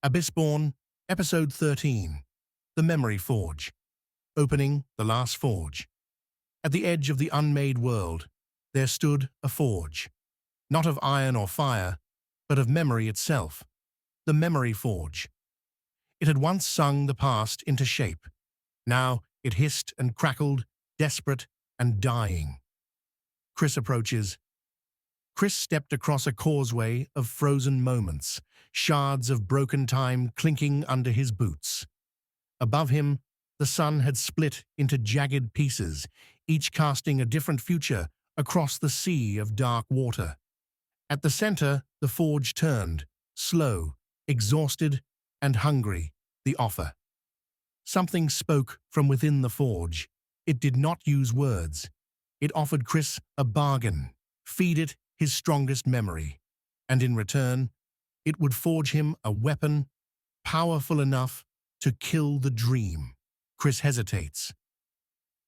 Abyssborn, Episode 13, The Memory Forge. Opening the last forge. At the edge of the unmade world, there stood a forge, not of iron or fire, but of memory itself, the memory forge. It had once sung the past into shape. Now it hissed and crackled, desperate and dying. Chris approaches. Chris stepped across a causeway of frozen moments, shards of broken time clinking under his boots. Above him, the sun had split into jagged pieces, each casting a different future across the sea of dark water. At the center, the forge turned, slow, exhausted, and hungry, the offer. Something spoke from within the forge. It did not use words. It offered Chris a bargain. Feed it his strongest memory, and in return, it would forge him a weapon powerful enough to kill the dream. Chris hesitates.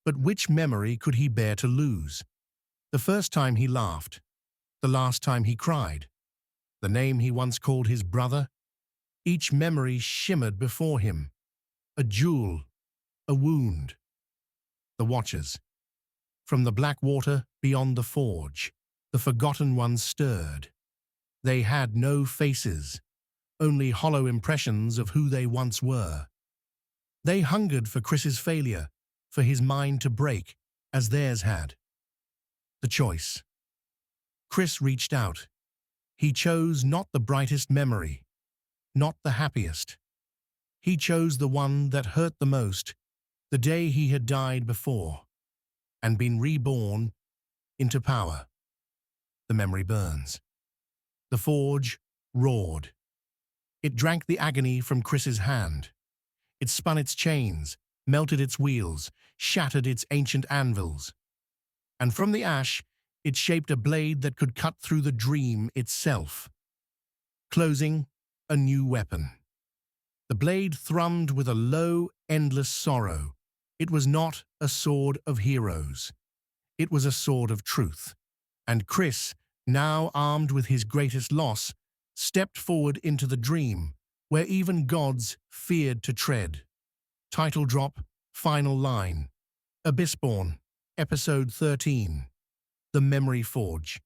But which memory could he bear to lose? The first time he laughed, the last time he cried, the name he once called his brother? Each memory shimmered before him. A jewel, a wound. The Watchers. From the black water beyond the forge, the forgotten ones stirred. They had no faces, only hollow impressions of who they once were. They hungered for Chris's failure, for his mind to break, as theirs had. The choice. Chris reached out. He chose not the brightest memory, not the happiest. He chose the one that hurt the most, the day he had died before, and been reborn into power. The memory burns. The forge roared. It drank the agony from Chris's hand. It spun its chains, melted its wheels, shattered its ancient anvils. And from the ash, it shaped a blade that could cut through the dream itself. Closing, a new weapon. The blade thrummed with a low, endless sorrow. It was not a sword of heroes. It was a sword of truth. And Chris, now armed with his greatest loss, stepped forward into the dream, where even gods feared to tread. Title drop, final line. Abyssborn, Episode 13. The Memory Forge.